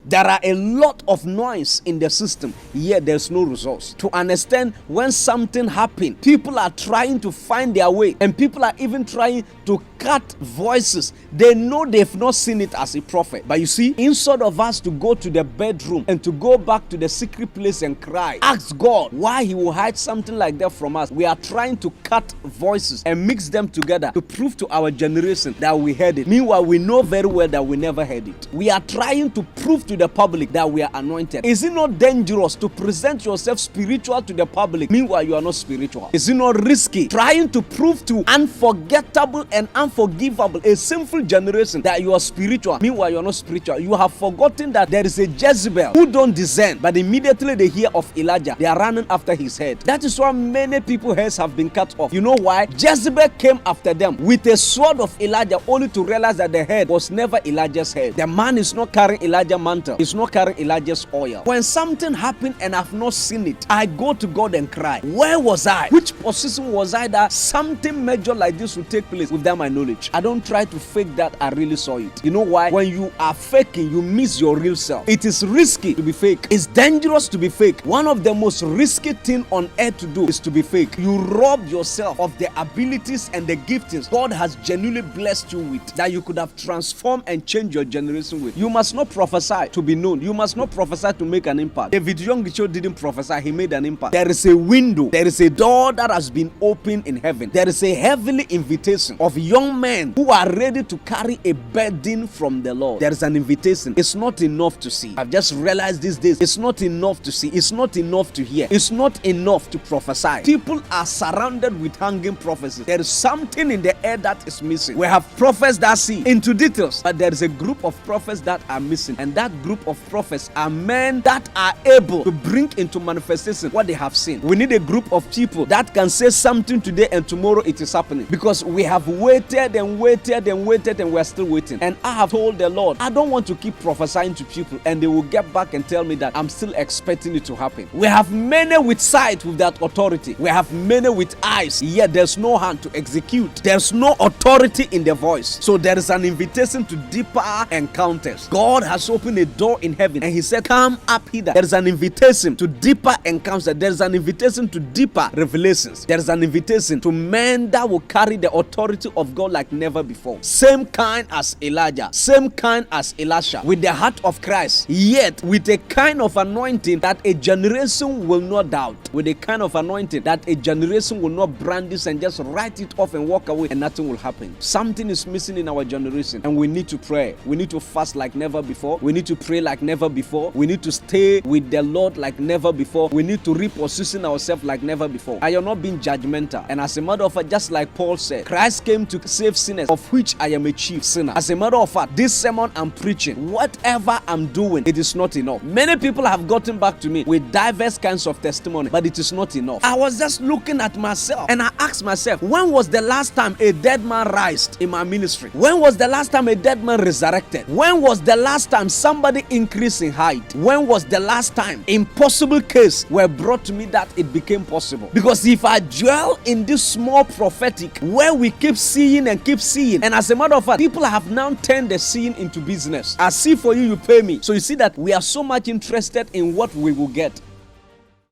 There are a lot of noise in the system, yet there's no results. To understand when something happened, people are trying to find their way, and people are even trying to cut voices. They know they've not seen it as a prophet. But you see, instead of us to go to the bedroom and to go back to the secret place and cry, ask God why he will hide something like that from us, we are trying to cut voices and mix them together to prove to our generation that we heard it. Meanwhile, we know very well that we never heard it. We are trying to prove to the public that we are anointed. Is it not dangerous to present yourself spiritual to the public, meanwhile you are not spiritual? Is it not risky trying to prove to unforgettable and unforgivable a sinful generation that you are spiritual, meanwhile you are not spiritual? You have forgotten that there is a Jezebel who don't discern, but immediately they hear of Elijah, they are running after his head. That is why many people's heads have been cut off. You know why? Jezebel came after them with a sword of Elijah, only to realize that the head was never Elijah's head. The man is not carrying Elijah's mantle, he's not carrying Elijah's oil. When something happened and I've not seen it, I go to God and cry. Where was I? Which position was I that something major like this would take place without my knowledge? I don't try to fake that I really saw it. You know why? When you are faking, you miss your real self. It is risky to be fake. It's dangerous to be fake. One of the most risky things on earth to do is to be fake. You rob yourself of the abilities and the giftings God has genuinely blessed you with, that you could have transformed and changed your generation with. You must not prophesy to be known. You must not prophesy to make an impact. David Rauf didn't prophesy, he made an impact. There is a window, there is a door that has been opened in heaven. There is a heavenly invitation of young men who are ready to carry a burden from the Lord. There is an invitation. It's not enough to see. I've just realized these days, it's not enough to see. It's not enough to hear. It's not enough to prophesy. People are surrounded with hanging prophecies. There is something in the air that is missing. We have prophets that see into details, but there is a group of prophets that are missing, and that group of prophets are men that are able to bring into manifestation what they have seen. We need a group of people that can say something today and tomorrow it is happening, because we have waited and waited and waited and we're still waiting. And I have told the Lord, I don't want to keep prophesying to people and they will get back and tell me that I'm still expecting it to happen. We have many with sight with that authority. We have many with eyes, yet there's no hand to execute. There's no authority in the voice. So there is an invitation to deeper encounters. God has opened a door in heaven and he said, come up hither. There is an invitation to deeper encounters. There is an invitation to deeper revelations. There is an invitation to men that will carry the authority of God like never before. Same kind as Elijah, same kind as Elisha, with the heart of Christ, yet with a kind of anointing that a generation will not doubt, with a kind of anointing that a generation will not brandish and just write it off and walk away and nothing will happen. Something is missing in our generation and we need to pray. We need to fast like never before. We need to pray like never before. We need to stay with the Lord like never before. We need to reposition ourselves like never before. I am not being judgmental, and as a matter of fact, just like Paul said, Christ came to save sinners, of which I am a chief sinner. As a matter of fact, this sermon I'm preaching, whatever I'm doing, it is not enough. Many people have gotten back to me with diverse kinds of testimony, but it is not enough. I was just looking at myself and I asked myself, when was the last time a dead man raised in my ministry? When was the last time a dead man resurrected? When was the last time somebody increased in height? When was the last time impossible cases were brought to me that it became possible? Because if I dwell in this small prophetic where we keep seeing and keep seeing, and as a matter of fact, people have now turned the seeing into business. I see for you, you pay me. So you see that we are so much interested in what we will get.